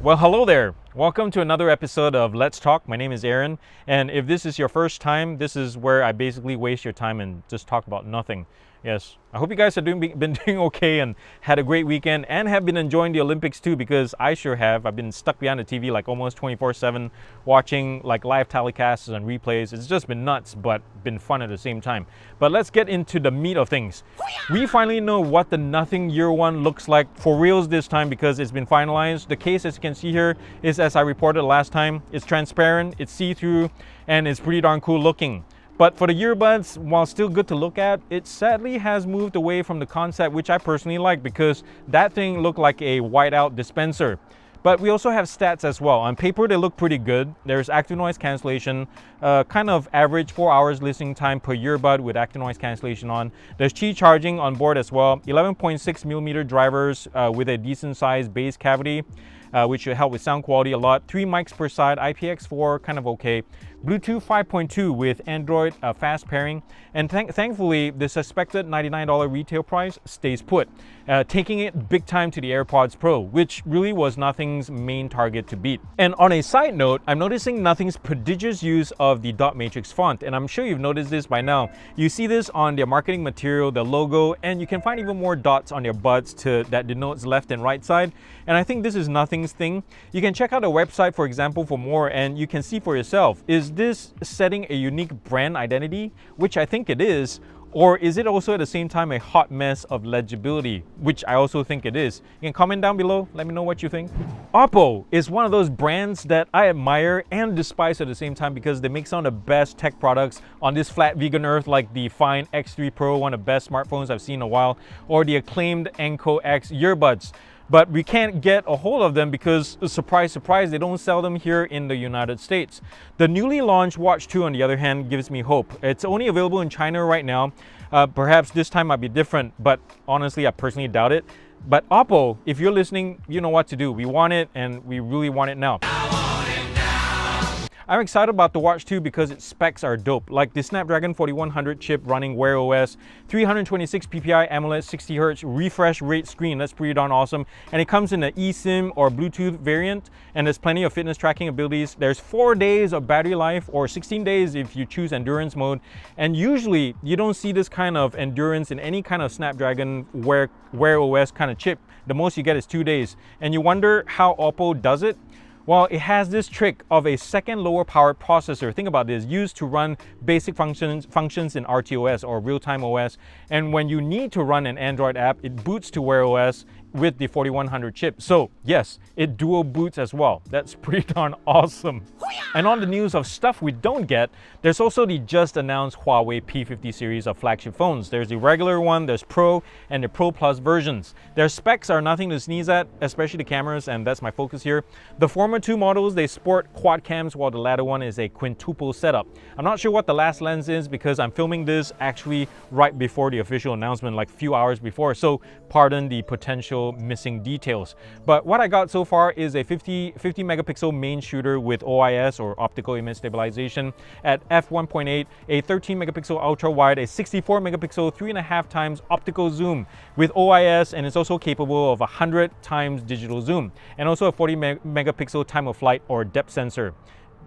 Well, hello there. Welcome to another episode of Let's Talk. My name is Aaron, and if this is your first time, this is where I basically waste your time and just talk about nothing. Yes, I hope you guys have been doing okay and had a great weekend and have been enjoying the Olympics too, because I sure have. I've been stuck behind the TV like almost 24/7 watching like live telecasts and replays. It's just been nuts, but been fun at the same time. But let's get into the meat of things. We finally know what the Nothing Year One looks like for reals this time because it's been finalized. The case, as you can see here, is as I reported last time. It's transparent, it's see-through, and it's pretty darn cool looking. But for the earbuds, while still good to look at, it sadly has moved away from the concept, which I personally like because that thing looked like a whiteout dispenser. But we also have stats as well. On paper, they look pretty good. There's active noise cancellation, kind of average 4 hours listening time per earbud with active noise cancellation on. There's Qi charging on board as well. 11.6mm drivers with a decent sized bass cavity, which should help with sound quality a lot. 3 mics per side, IPX4, kind of okay. Bluetooth 5.2 with Android fast pairing, and thankfully the suspected $99 retail price stays put, taking it big time to the AirPods Pro, which really was Nothing's main target to beat. And on a side note, I'm noticing Nothing's prodigious use of the dot matrix font, and I'm sure you've noticed this by now. You see this on their marketing material, the logo, and you can find even more dots on their buds that denotes left and right side. And I think this is Nothing's thing. You can check out their website, for example, for more, and you can see for yourself. Is this setting a unique brand identity, which I think it is, or is it also at the same time a hot mess of legibility, which I also think it is? You can comment down below, let me know what you think. Oppo is one of those brands that I admire and despise at the same time because they make some of the best tech products on this flat vegan earth, like the fine X3 Pro, one of the best smartphones I've seen in a while, or the acclaimed Enco X earbuds. But we can't get a hold of them because, surprise, surprise, they don't sell them here in the United States. The newly launched Watch 2, on the other hand, gives me hope. It's only available in China right now. Perhaps this time might be different, but honestly, I personally doubt it. But Oppo, if you're listening, you know what to do. We want it, and we really want it now. I'm excited about the Watch 2 because its specs are dope, like the Snapdragon 4100 chip running Wear OS, 326 ppi AMOLED 60Hz refresh rate screen. That's pretty darn awesome. And it comes in an eSIM or Bluetooth variant, and there's plenty of fitness tracking abilities. There's 4 days of battery life, or 16 days if you choose endurance mode. And usually you don't see this kind of endurance in any kind of Snapdragon Wear OS kind of chip. The most you get is 2 days. And you wonder how Oppo does it? Well, it has this trick of a second lower powered processor. Think about this, used to run basic functions in RTOS or real-time OS. And when you need to run an Android app, it boots to Wear OS with the 4100 chip. So yes, it dual boots as well. That's pretty darn awesome. And on the news of stuff we don't get, there's also the just announced Huawei P50 series of flagship phones. There's the regular one, there's Pro, and the Pro Plus versions. Their specs are nothing to sneeze at, especially the cameras, and that's my focus here. The former two models, they sport quad cams, while the latter one is a quintuple setup. I'm not sure what the last lens is because I'm filming this actually right before the official announcement, like a few hours before, so pardon the potential missing details. But what I got so far is a 50 megapixel main shooter with OIS or optical image stabilization at f1.8, a 13 megapixel ultra wide, a 64 megapixel 3.5 times optical zoom with OIS, and it's also capable of 100 times digital zoom, and also a 40 megapixel time of flight or depth sensor.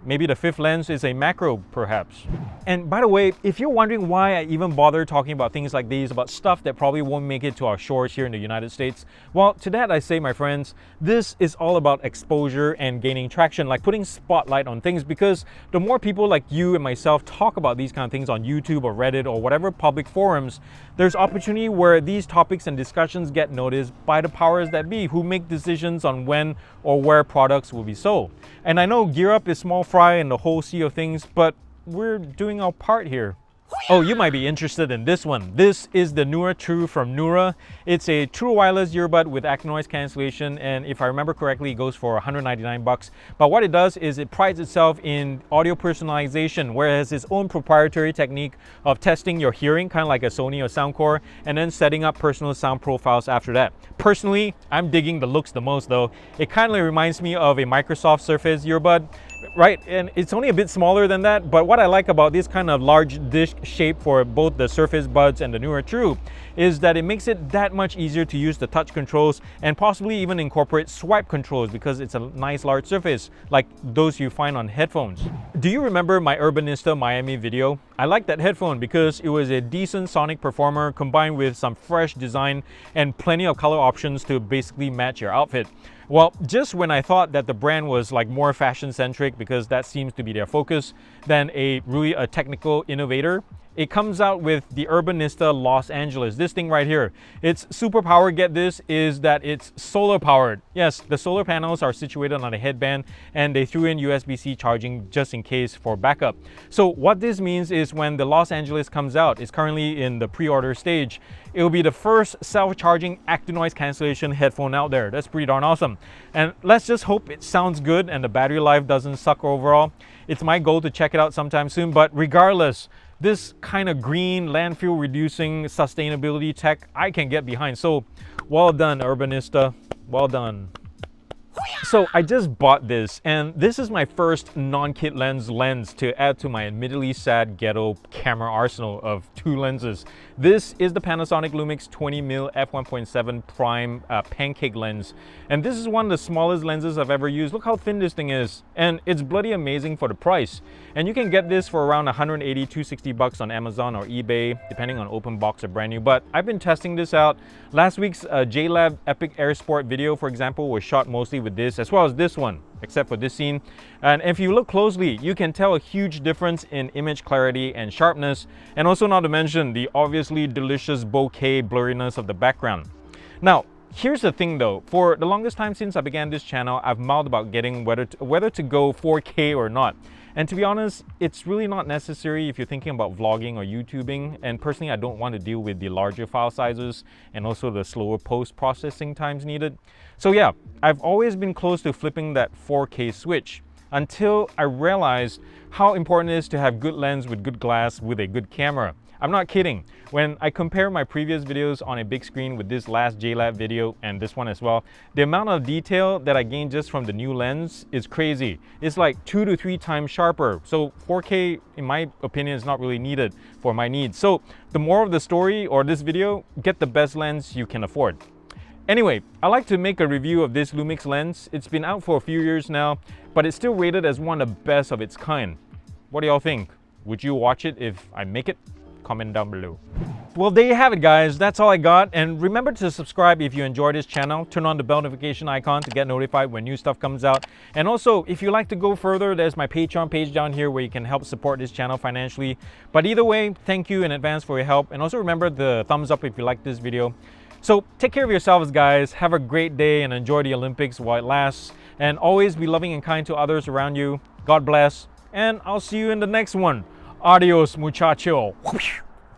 Maybe the fifth lens is a macro, perhaps. And by the way, if you're wondering why I even bother talking about things like these, about stuff that probably won't make it to our shores here in the United States, well, to that I say, my friends, this is all about exposure and gaining traction, like putting spotlight on things, because the more people like you and myself talk about these kind of things on YouTube or Reddit or whatever public forums, there's opportunity where these topics and discussions get noticed by the powers that be, who make decisions on when or where products will be sold. And I know Gear Up is small fry in the whole sea of things, but we're doing our part here. Oh, you might be interested in this one. This is the NuraTrue from Nura. It's a true wireless earbud with active noise cancellation, and if I remember correctly, it goes for 199 bucks. But what it does is it prides itself in audio personalization, whereas its own proprietary technique of testing your hearing, kind of like a Sony or Soundcore, and then setting up personal sound profiles after that. Personally, I'm digging the looks the most though. It kind of reminds me of a Microsoft Surface earbud. right? And it's only a bit smaller than that, but what I like about this kind of large dish shape for both the Surface Buds and the NuraTrue is that it makes it that much easier to use the touch controls and possibly even incorporate swipe controls because it's a nice large surface like those you find on headphones. Do you remember my Urbanista Miami video? I like that headphone because it was a decent sonic performer combined with some fresh design and plenty of color options to basically match your outfit. Well, just when I thought that the brand was like more fashion centric because that seems to be their focus than really a technical innovator, it comes out with the Urbanista Los Angeles, this thing right here. Its superpower, get this, is that it's solar powered. Yes, the solar panels are situated on a headband and they threw in USB-C charging just in case for backup. So what this means is when the Los Angeles comes out, it's currently in the pre-order stage, it will be the first self-charging active noise cancellation headphone out there. That's pretty darn awesome. And let's just hope it sounds good and the battery life doesn't suck overall. It's my goal to check it out sometime soon, but regardless, this kind of green, landfill reducing sustainability tech I can get behind. So well done, Urbanista, well done. So I just bought this, and this is my first non-kit lens to add to my admittedly sad ghetto camera arsenal of 2 lenses. This is the Panasonic Lumix 20mm f1.7 prime pancake lens, and this is one of the smallest lenses I've ever used. Look how thin this thing is, and it's bloody amazing for the price. And you can get this for around 180, 260 bucks on Amazon or eBay, depending on open box or brand new. But I've been testing this out. Last week's JLab Epic Air Sport video, for example, was shot mostly with this, as well as this one, except for this scene. And if you look closely, you can tell a huge difference in image clarity and sharpness, and also not to mention the obviously delicious bokeh blurriness of the background. Now, here's the thing though, for the longest time since I began this channel, I've mulled about getting whether to go 4K or not. And to be honest, it's really not necessary if you're thinking about vlogging or YouTubing. And personally, I don't want to deal with the larger file sizes and also the slower post-processing times needed. So yeah, I've always been close to flipping that 4K switch until I realized how important it is to have good lens with good glass with a good camera. I'm not kidding. When I compare my previous videos on a big screen with this last JLab video and this one as well, the amount of detail that I gained just from the new lens is crazy. It's like 2 to 3 times sharper. So 4K, in my opinion, is not really needed for my needs. So the moral of the story or this video, get the best lens you can afford. Anyway, I like to make a review of this Lumix lens. It's been out for a few years now, but it's still rated as one of the best of its kind. What do y'all think? Would you watch it if I make it? Comment down below. Well, there you have it, guys. That's all I got. And remember to subscribe if you enjoy this channel. Turn on the bell notification icon to get notified when new stuff comes out. And also, if you like to go further, there's my Patreon page down here where you can help support this channel financially. But either way, thank you in advance for your help. And also remember the thumbs up if you like this video. So take care of yourselves, guys. Have a great day and enjoy the Olympics while it lasts. And always be loving and kind to others around you. God bless. And I'll see you in the next one. Adios, muchacho.